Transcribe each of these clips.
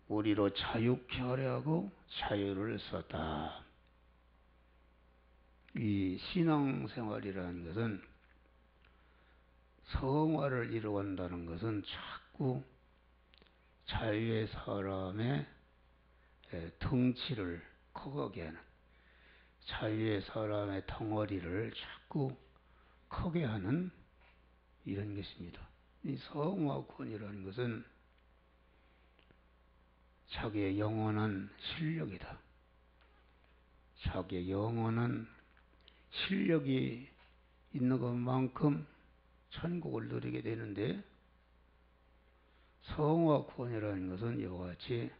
우리로 자유케 하려고 자유를 썼다. 이 신앙생활이라는 것은, 성화를 이루어간다는 것은 자꾸 자유의 사람의 덩치를 커가게 하는, 자유의 사람의 덩어리를 자꾸 크게 하는 이런 것입니다. 이 성화권이라는 것은 자기의 영원한 실력이다. 자기의 영원한 실력이 있는 것만큼 천국을 누리게 되는데, 성화권이라는 것은 이와 같이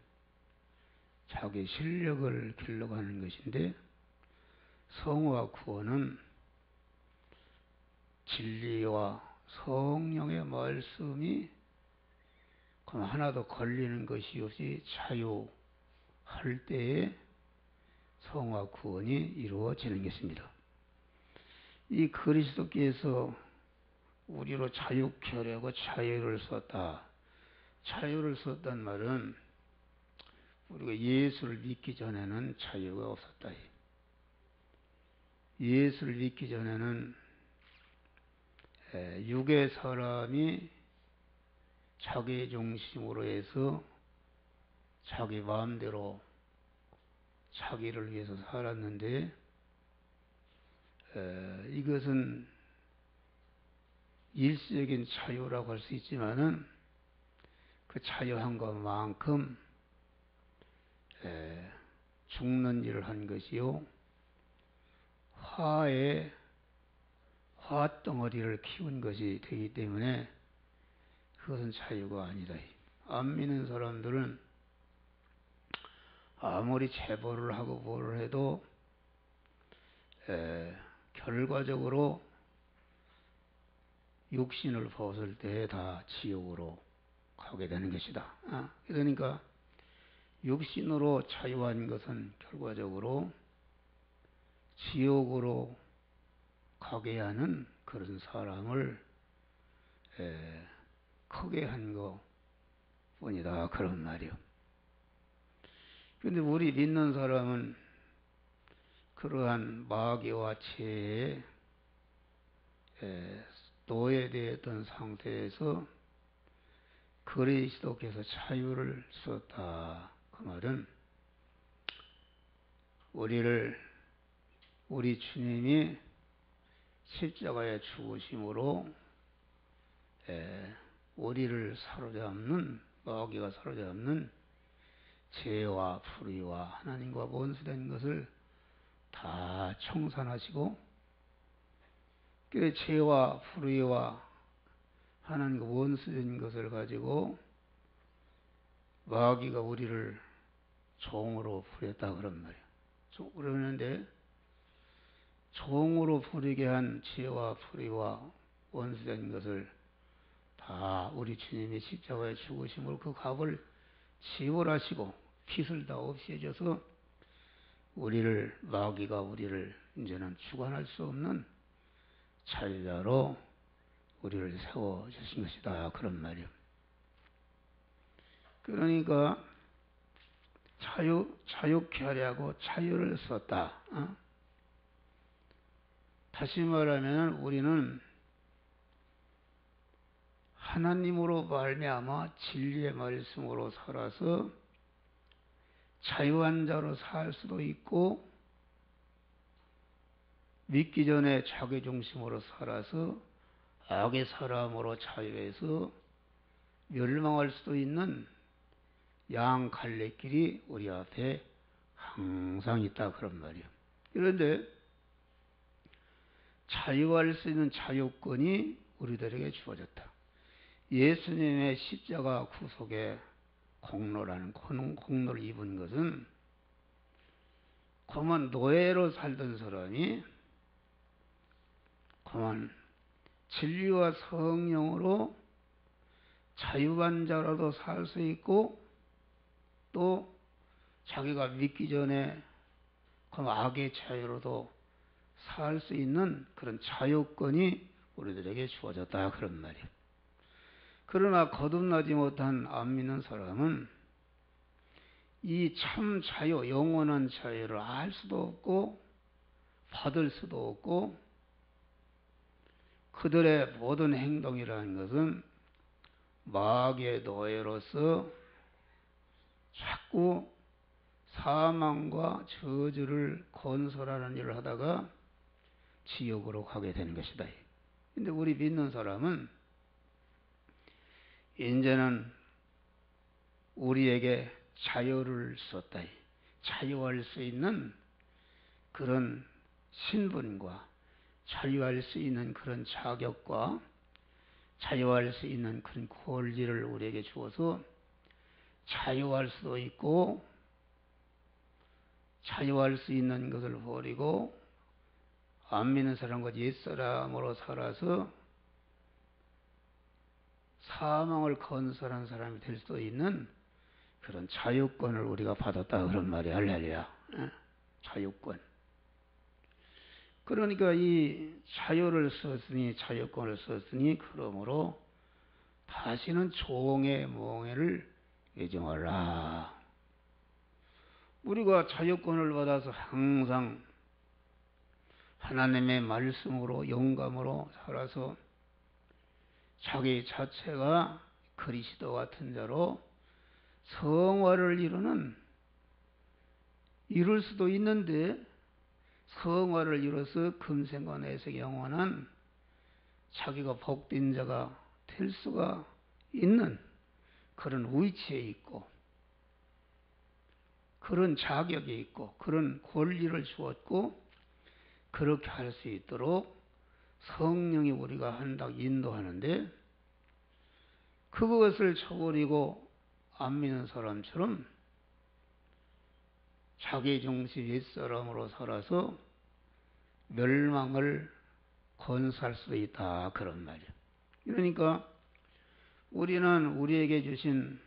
자기 실력을 길러가는 것인데, 성화구원은 진리와 성령의 말씀이 하나도 걸리는 것이 없이 자유할 때에 성화구원이 이루어지는 것입니다. 이 그리스도께서 우리로 자유케 하려고 자유를 썼다. 자유를 썼단 말은 우리가 예수를 믿기 전에는 자유가 없었다. 예수를 믿기 전에는 육의 사람이 자기 중심으로 해서 자기 마음대로 자기를 위해서 살았는데, 이것은 일시적인 자유라고 할 수 있지만은 그 자유한 것만큼 죽는 일을 한 것이요, 화덩어리를 키운 것이 되기 때문에 그것은 자유가 아니다. 안 믿는 사람들은 아무리 제보를 하고 뭐를 해도 결과적으로 육신을 벗을 때 다 지옥으로 가게 되는 것이다. 그러니까 육신으로 자유한 것은 결과적으로 지옥으로 가게 하는 그런 사람을 크게 한 것뿐이다, 그런 말이요. 그런데 우리 믿는 사람은 그러한 마귀와 죄에 노예되었던 상태에서 그리스도께서 자유를 주었다. 그 말은 우리 주님이 십자가에 죽으심으로 우리를 사로잡는, 마귀가 사로잡는 죄와 불의와 하나님과 원수된 것을 다 청산하시고, 그 죄와 불의와 하나님과 원수된 것을 가지고 마귀가 우리를 종으로 부렸다, 그런 말이에요. 그러는데 종으로 부리게 한 죄와 불의와 원수된 것을 다 우리 주님이 십자가에 죽으심으로 그 값을 지불하시고 빚을 다 없애줘서 마귀가 우리를 이제는 주관할 수 없는 자유자로 우리를 세워주신 것이다, 그런 말이에요. 그러니까 자유케 하려고 자유를 썼다. 다시 말하면 우리는 하나님으로 말미암아 진리의 말씀으로 살아서 자유한 자로 살 수도 있고, 믿기 전에 자기 중심으로 살아서 악의 사람으로 자유해서 멸망할 수도 있는 양 갈래길이 우리 앞에 항상 있다, 그런 말이에요. 그런데 자유할 수 있는 자유권이 우리들에게 주어졌다. 예수님의 십자가 구속의 공로라는 공로를 입은 것은, 그만 노예로 살던 사람이 그만 진리와 성령으로 자유한 자라도 살 수 있고, 또 자기가 믿기 전에 그 악의 자유로도 살 수 있는 그런 자유권이 우리들에게 주어졌다, 그런 말이에요. 그러나 거듭나지 못한 안 믿는 사람은 이 참 자유, 영원한 자유를 알 수도 없고 받을 수도 없고, 그들의 모든 행동이라는 것은 마귀의 노예로서 자꾸 사망과 저주를 건설하는 일을 하다가 지옥으로 가게 되는 것이다. 근데 우리 믿는 사람은 이제는 우리에게 자유를 썼다. 자유할 수 있는 그런 신분과 자유할 수 있는 그런 자격과 자유할 수 있는 그런 권리를 우리에게 주어서 자유할 수도 있고, 자유할 수 있는 것을 버리고 안 믿는 사람과 옛사람으로 살아서 사망을 건설한 사람이 될 수도 있는 그런 자유권을 우리가 받았다, 그런 말이 할렐루야. 자유권. 그러니까 이 자유를 썼으니, 자유권을 썼으니, 그러므로 다시는 종의 멍에를 애정하라. 우리가 자유권을 받아서 항상 하나님의 말씀으로, 영감으로 살아서 자기 자체가 그리스도 같은 자로 성화를 이룰 수도 있는데, 성화를 이뤄서 금생과 내생 영원한 자기가 복된 자가 될 수가 있는 그런 위치에 있고, 그런 자격이 있고, 그런 권리를 주었고, 그렇게 할 수 있도록 성령이 우리가 한다고 인도하는데, 그것을 저버리고 안 믿는 사람처럼 자기 중심 옛사람으로 살아서 멸망을 건설할 수도 있다, 그런 말이에요. 그러니까 우리는 우리에게 주신,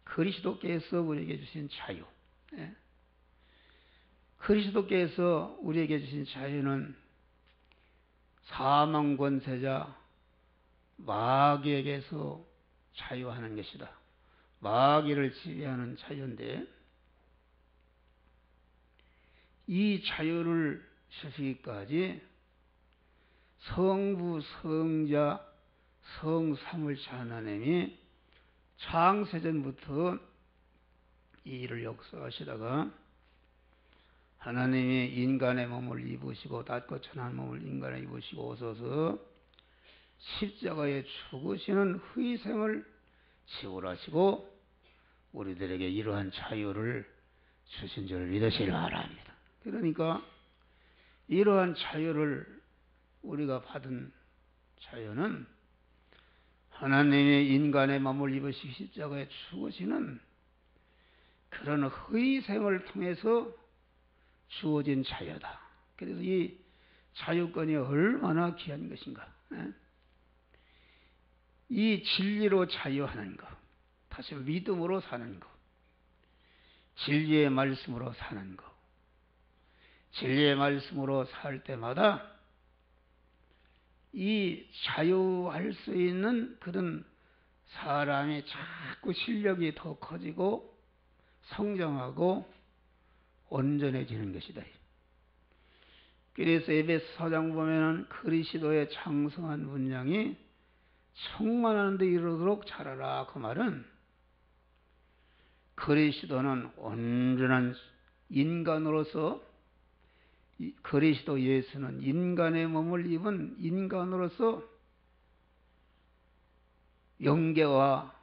그리스도께서 우리에게 주신 자유, 그리스도께서 우리에게 주신 자유는 사망 권세자 마귀에게서 자유하는 것이다. 마귀를 지배하는 자유인데, 이 자유를 주시기까지 성부, 성자, 성삼을차 하나님이 창세전부터 이 일을 역사하시다가 하나님이 인간의 몸을 입으시고, 낮고 천한 몸을 인간에 입으시고 오셔서 십자가에 죽으시는 희생을 치울하시고 우리들에게 이러한 자유를 주신 줄 믿으시기 바랍니다. 그러니까 이러한 자유를 우리가 받은 자유는 하나님이 인간의 몸을 입으시고 십자가에 죽으시는 그런 희생을 통해서 주어진 자유다. 그래서 이 자유권이 얼마나 귀한 것인가. 이 진리로 자유하는 것, 다시 믿음으로 사는 것, 진리의 말씀으로 사는 것, 진리의 말씀으로 살 때마다 이 자유할 수 있는 그런 사람이 자꾸 실력이 더 커지고 성장하고 온전해지는 것이다. 그래서 에베소 4장 보면은 그리스도의 장성한 분량이 충만한 데 이르도록 자라라, 그 말은 그리스도는 온전한 인간으로서, 그리스도 예수는 인간의 몸을 입은 인간으로서 영계와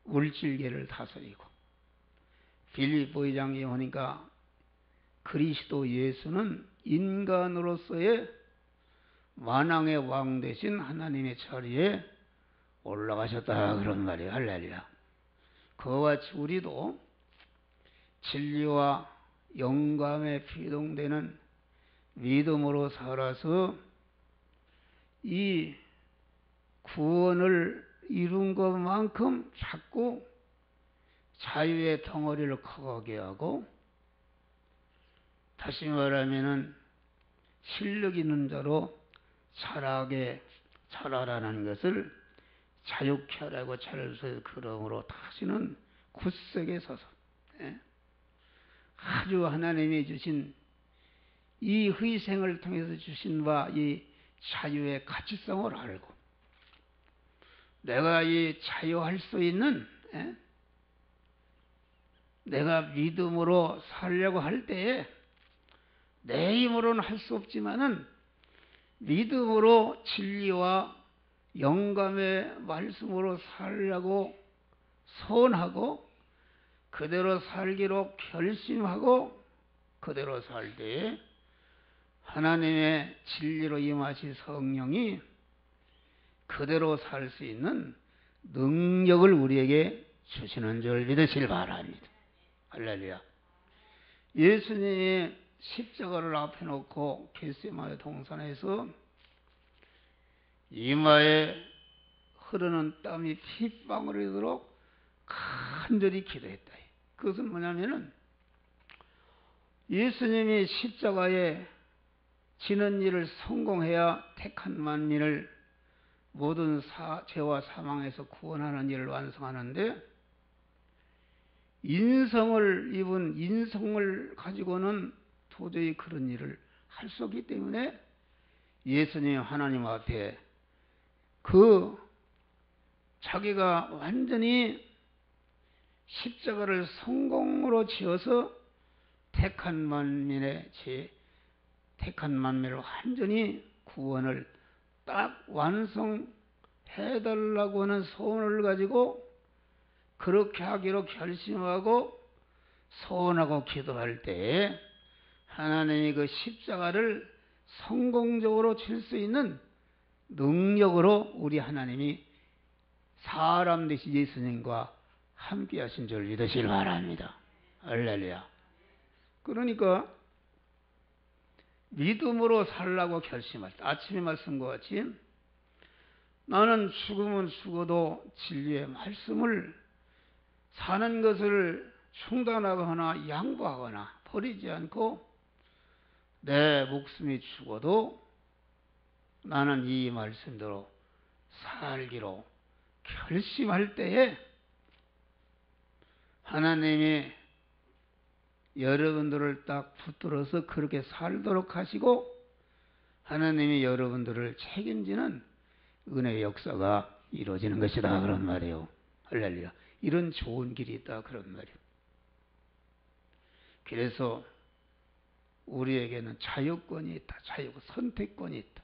물질계를 다스리고, 빌립보 2장에 보니까 그리스도 예수는 인간으로서의 만왕의 왕 되신 하나님의 자리에 올라가셨다, 그런 말이에요. 할렐루야. 그와 같이 우리도 진리와 영감에 피동되는 믿음으로 살아서 이 구원을 이룬 것만큼 자꾸 자유의 덩어리를 커가게 하고, 다시 말하면은 실력 있는 자로 자라라는 것을 자유케 하라고 차려서, 그러므로 다시는 굳세게 서서 예? 아주 하나님이 주신 이 희생을 통해서 주신 바 이 자유의 가치성을 알고 내가 이 자유할 수 있는 내가 믿음으로 살려고 할 때에 내 힘으로는 할 수 없지만은 믿음으로 진리와 영감의 말씀으로 살려고 선하고 그대로 살기로 결심하고 그대로 살 때에 하나님의 진리로 임하신 성령이 그대로 살 수 있는 능력을 우리에게 주시는 줄 믿으시길 바랍니다. 할렐루야. 예수님이 십자가를 앞에 놓고 겟세마네 동산에서 이마에 흐르는 땀이 핏방울이 되도록 간절히 기도했다. 그것은 뭐냐면은 예수님이 십자가에 지는 일을 성공해야 택한 만민을 모든 죄와 사망에서 구원하는 일을 완성하는데 인성을 입은 인성을 가지고는 도저히 그런 일을 할 수 없기 때문에 예수님이 하나님 앞에 자기가 완전히 십자가를 성공으로 지어서 택한 만민을 완전히 구원을 딱 완성해달라고 하는 소원을 가지고 그렇게 하기로 결심하고 소원하고 기도할 때에 하나님이 그 십자가를 성공적으로 칠 수 있는 능력으로 우리 하나님이 사람 되신 예수님과 함께 하신 줄 믿으시길 바랍니다. 할렐루야. 그러니까 믿음으로 살라고 결심할 때 아침에 말씀과 같이 나는 죽으면 죽어도 진리의 말씀을 사는 것을 중단하거나 양보하거나 버리지 않고 내 목숨이 죽어도 나는 이 말씀대로 살기로 결심할 때에 하나님이 여러분들을 딱 붙들어서 그렇게 살도록 하시고 하나님이 여러분들을 책임지는 은혜의 역사가 이루어지는 것이다 그런 말이에요. 할렐루야. 이런 좋은 길이 있다 그런 말이에요. 그래서 우리에게는 자유권이 있다. 선택권이 있다.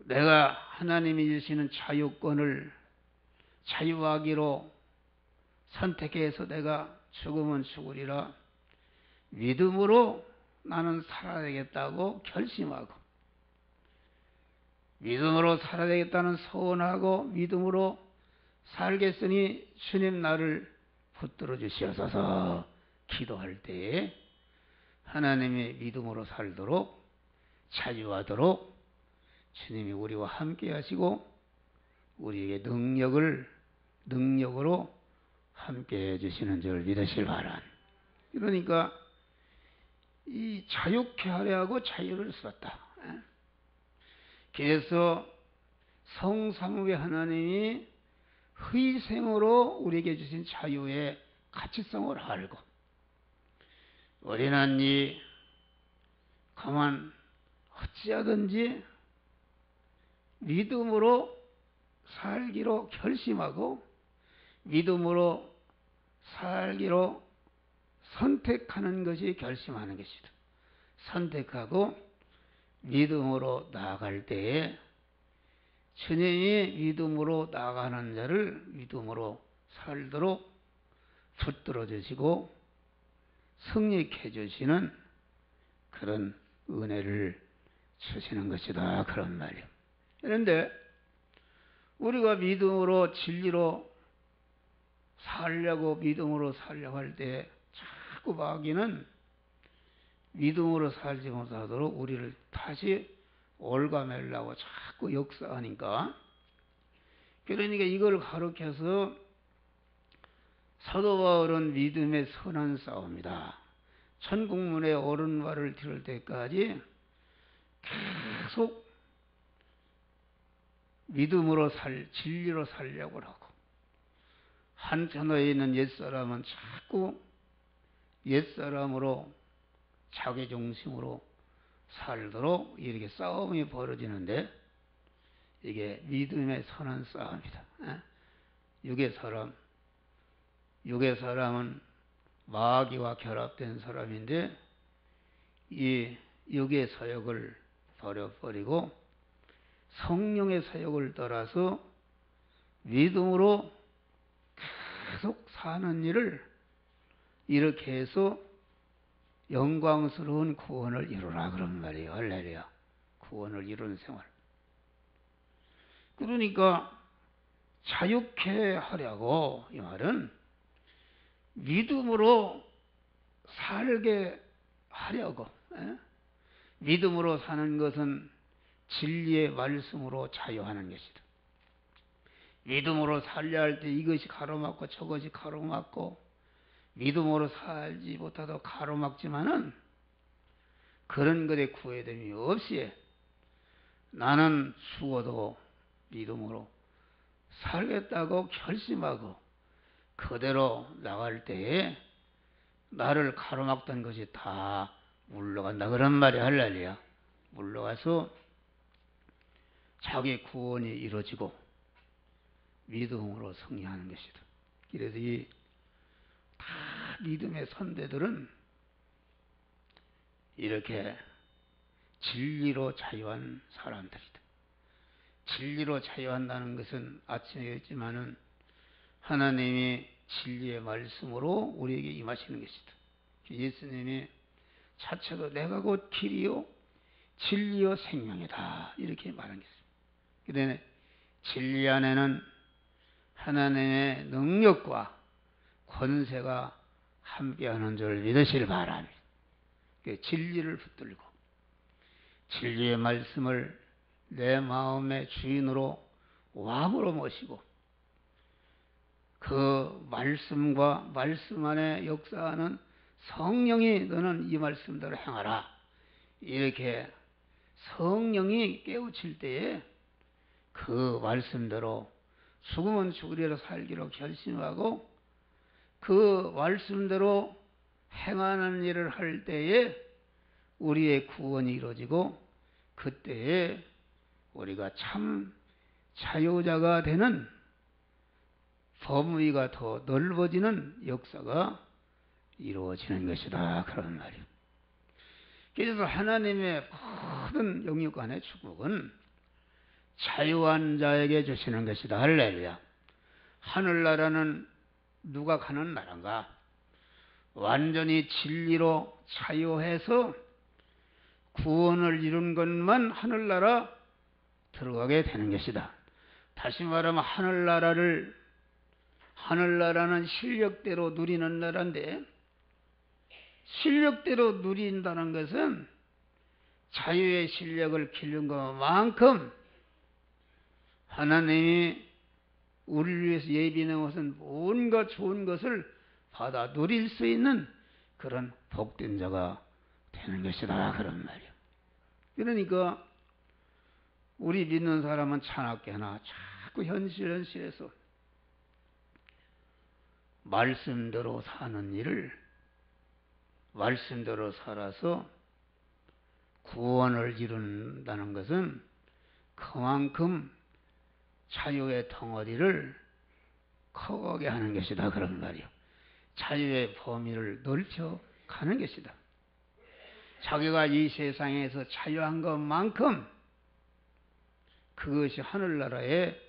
내가 하나님이 주시는 자유권을 자유하기로 선택해서 내가 죽으면 죽으리라 믿음으로 나는 살아야 되겠다고 결심하고 믿음으로 살아야 되겠다는 소원하고 믿음으로 살겠으니 주님 나를 붙들어 주시옵소서 기도할 때에 하나님이 믿음으로 살도록 자유하도록 주님이 우리와 함께 하시고 우리에게 능력으로 함께 해주시는 줄 믿으시길 바랍니다. 그러니까 이 자유케 하려 하고 자유를 썼다. 그래서 성삼위의 하나님이 희생으로 우리에게 주신 자유의 가치성을 알고 우리는 이 가만 어찌하든지 믿음으로 살기로 결심하고 믿음으로 살기로 선택하는 것이 결심하는 것이다. 선택하고 믿음으로 나아갈 때에 주님이 믿음으로 나아가는 자를 믿음으로 살도록 붙들어 주시고 승리케 해주시는 그런 은혜를 주시는 것이다 그런 말이에요. 그런데 우리가 믿음으로 진리로 믿음으로 살려고 할 때 자꾸 마귀는 믿음으로 살지 못하도록 우리를 다시 올가매려고 자꾸 역사하니까 그러니까 이걸 가르쳐서 사도 바울은 믿음의 선한 싸움이다. 천국문의 오른말을 들을 때까지 계속 믿음으로 진리로 살려고 하고 한천하에 있는 옛사람은 자꾸 옛사람으로 자기중심으로 살도록 이렇게 싸움이 벌어지는데 이게 믿음의 선한 싸움이다. 육의 사람은 마귀와 결합된 사람인데 이 육의 사역을 버려버리고 성령의 사역을 따라서 믿음으로 계속 사는 일을 이렇게 해서 영광스러운 구원을 이루라 그런 말이에요. 할렐루야. 구원을 이루는 생활. 그러니까 자유케 하려고 이 말은 믿음으로 살게 하려고. 믿음으로 사는 것은 진리의 말씀으로 자유하는 것이다. 믿음으로 살려 할 때 이것이 가로막고 저것이 가로막고 믿음으로 살지 못하도 가로막지만은 그런 것에 구애됨이 없이 나는 죽어도 믿음으로 살겠다고 결심하고 그대로 나갈 때에 나를 가로막던 것이 다 물러간다 그런 말이 할렐루야. 물러가서 자기 구원이 이루어지고 믿음으로 승리하는 것이다. 그래서 이 다 믿음의 선배들은 이렇게 진리로 자유한 사람들이다. 진리로 자유한다는 것은 아침에 했지만은 하나님이 진리의 말씀으로 우리에게 임하시는 것이다. 예수님이 자체도 내가 곧 길이요 진리요 생명이다 이렇게 말한 것입니다. 그런데 진리 안에는 하나님의 능력과 권세가 함께하는 줄 믿으시길 바랍니다. 진리를 붙들고 진리의 말씀을 내 마음의 주인으로 왕으로 모시고 그 말씀과 말씀 안에 역사하는 성령이 너는 이 말씀대로 행하라. 이렇게 성령이 깨우칠 때에 그 말씀대로 죽으면 죽으리라 살기로 결심하고 그 말씀대로 행하는 일을 할 때에 우리의 구원이 이루어지고 그때에 우리가 참 자유자가 되는 범위가 더 넓어지는 역사가 이루어지는 것이다. 그런 말이에요. 그래서 하나님의 모든 영육간의 축복은 자유한 자에게 주시는 것이다. 할렐루야. 하늘나라는 누가 가는 나라인가? 완전히 진리로 자유해서 구원을 이룬 것만 하늘나라 들어가게 되는 것이다. 다시 말하면 하늘나라는 실력대로 누리는 나라인데 실력대로 누린다는 것은 자유의 실력을 기른 것만큼 하나님이 우리를 위해서 예비해 놓은 온갖 좋은 것을 받아 누릴 수 있는 그런 복된 자가 되는 것이다. 그런 말이야. 그러니까 우리 믿는 사람은 차납게 하나 자꾸 현실에서 말씀대로 사는 일을 말씀대로 살아서 구원을 이룬다는 것은 그만큼 자유의 덩어리를 커가게 하는 것이다. 그런 말이요. 자유의 범위를 넓혀 가는 것이다. 자기가 이 세상에서 자유한 것만큼 그것이 하늘나라의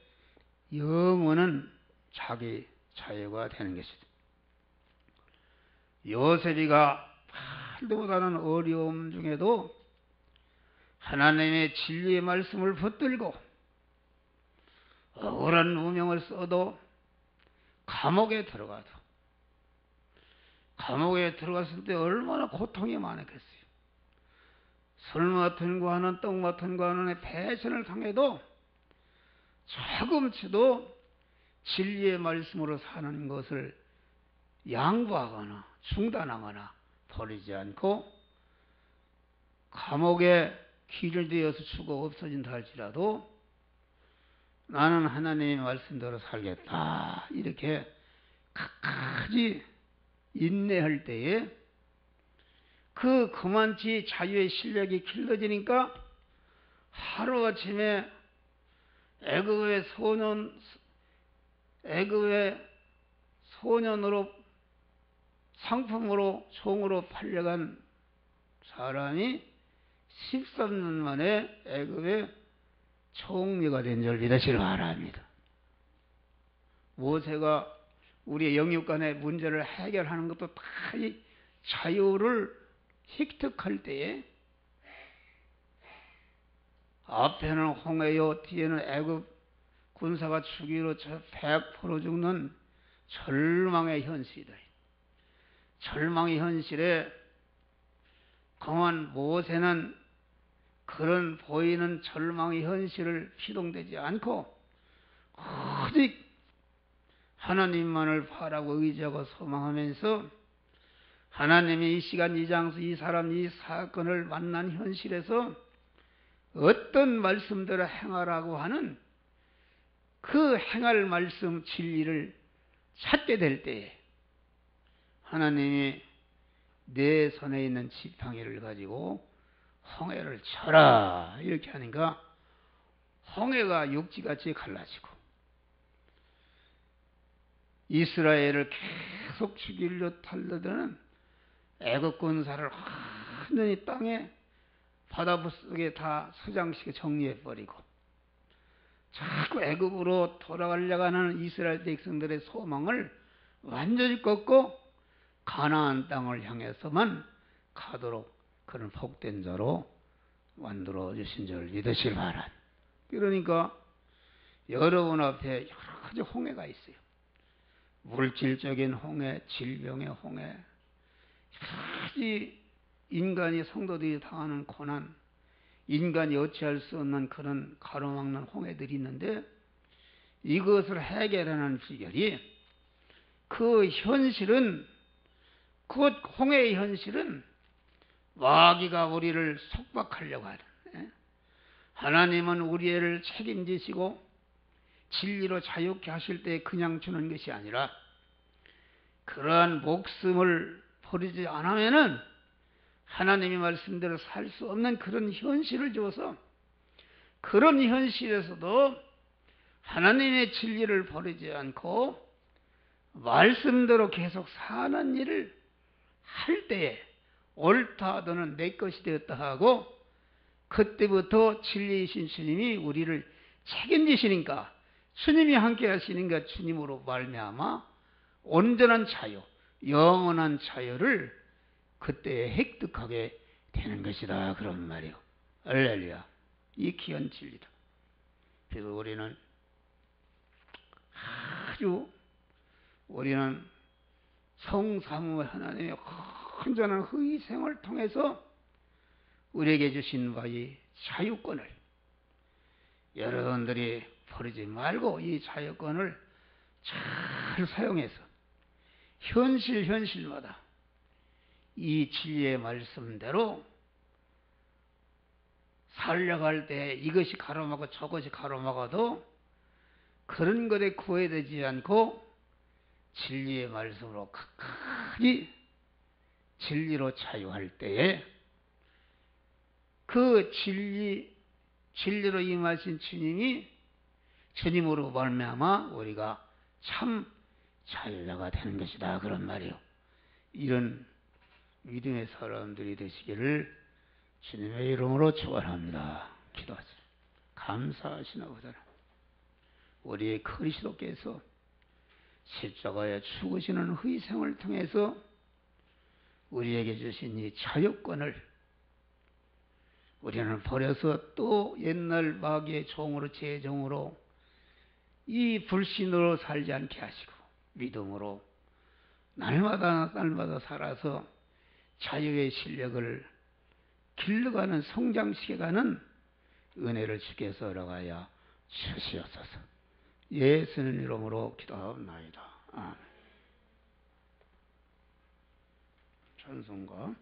영원한 자기 자유가 되는 것이다. 요셉이가 말도 못하는 어려움 중에도 하나님의 진리의 말씀을 붙들고 억울한 누명을 써도 감옥에 들어갔을 때 얼마나 고통이 많았겠어요. 술 맡은 거 하는 떡 맡은 거 하는 배신을 당해도 조금치도 진리의 말씀으로 사는 것을 양보하거나 중단하거나 버리지 않고 감옥에 기절되어서 죽어 없어진다 할지라도 나는 하나님의 말씀대로 살겠다 이렇게 끝까지 인내할 때에 그만치 자유의 실력이 길러지니까 하루아침에 애굽의 소년으로 상품으로 종으로 팔려간 사람이 13년 만에 애굽의 총리가 된 줄 믿으시기 바랍니다. 모세가 우리의 영육 간의 문제를 해결하는 것도 다 이 자유를 획득할 때에 앞에는 홍해요, 뒤에는 애굽 군사가 죽이로 100% 죽는 절망의 현실이다. 절망의 현실에 그만 모세는 그런 보이는 절망의 현실을 피동되지 않고 오직 하나님만을 바라고 의지하고 소망하면서 하나님이 이 시간 이 장소 이 사람 이 사건을 만난 현실에서 어떤 말씀대로 행하라고 하는 그 행할 말씀 진리를 찾게 될 때에 하나님이 내 손에 있는 지팡이를 가지고 홍해를 쳐라 이렇게 하니까 홍해가 육지같이 갈라지고 이스라엘을 계속 죽이려 달려드는 애굽 군사를 완전히 땅에 바다 속에 다 서장시켜 정리해버리고 자꾸 애굽으로 돌아가려고 하는 이스라엘 백성들의 소망을 완전히 꺾고 가나안 땅을 향해서만 가도록 그런 복된 자로 만들어 주신 줄 믿으시길 바랍니다. 그러니까 여러분 앞에 여러 가지 홍해가 있어요. 물질적인 홍해, 질병의 홍해, 여러 가지 인간이 성도들이 당하는 고난, 인간이 어찌할 수 없는 그런 가로막는 홍해들이 있는데 이것을 해결하는 비결이 그 현실은 그 홍해의 현실은 마귀가 우리를 속박하려고 하는 하나님은 우리를 책임지시고 진리로 자유케 하실 때 그냥 주는 것이 아니라 그러한 목숨을 버리지 않으면은 하나님의 말씀대로 살 수 없는 그런 현실을 주어서 그런 현실에서도 하나님의 진리를 버리지 않고 말씀대로 계속 사는 일을 할 때에 옳다 너는 내 것이 되었다 하고 그때부터 진리이신 주님이 우리를 책임지시니까 주님이 함께 하시니까 주님으로 말미암아 온전한 자유, 영원한 자유를 그때 획득하게 되는 것이다 그런 말이에요. 할렐루야. 이 귀한 진리다. 그래서 우리는 성삼위 하나님의 온전한 희생을 통해서 우리에게 주신 바의 자유권을 여러분들이 버리지 말고 이 자유권을 잘 사용해서 현실마다 이 진리의 말씀대로 살려갈 때 이것이 가로막고 저것이 가로막아도 그런 것에 구애되지 않고 진리의 말씀으로 끝까지 진리로 자유할 때에 그 진리로 임하신 주님이 주님으로 말미암아 우리가 참 자유자가 되는 것이다 그런 말이에요. 이런 믿음의 사람들이 되시기를 주님의 이름으로 축원합니다. 기도하세요. 감사하신 아버지 하나님, 우리의 그리스도께서 십자가에 죽으시는 희생을 통해서 우리에게 주신 이 자유권을 우리는 버려서 또 옛날 마귀의 종으로 제종으로 이 불신으로 살지 않게 하시고 믿음으로 날마다 살아서 자유의 실력을 길러가는 성장시켜가는 은혜를 주께서 허락하여 주시옵소서. 예수님 이름으로 기도하옵나이다. 아멘. 찬송가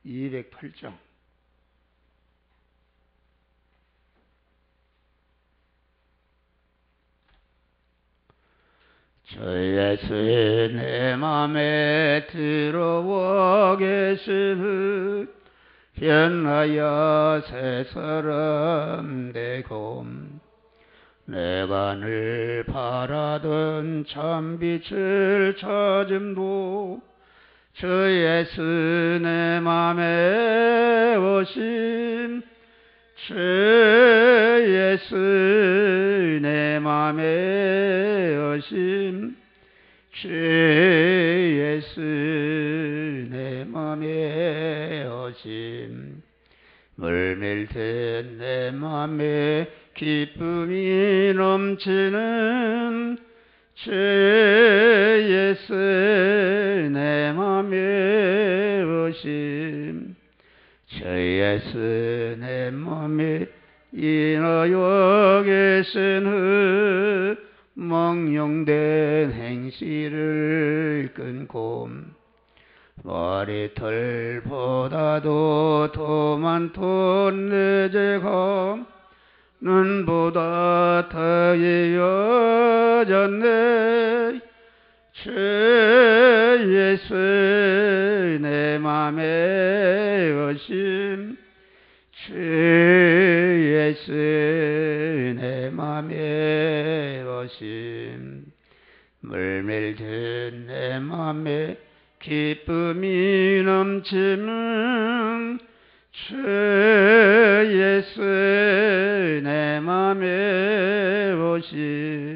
208장 주 예수 내 맘에 들어와 계시는 변하여 새 사람 되고 내가 늘 바라던 참빛을 찾음도 주 예수 내 맘에 오심 주 예수 내 맘에 오심 주 예수 내 맘에 오심 물밀듯 내 맘에 기쁨이 넘치는 주 예수 내 맘에 오심 주 예수 내 맘에 인하여 계신 멍용된 행실을 끊고 머리털보다도 더 많던 내 죄가 눈보다 더 이어졌네 주 예수 내 맘에 오심 주 예수 내 맘에 오심 물밀듯 내 맘에 기쁨이 넘치는 주 예수 내 맘에 오심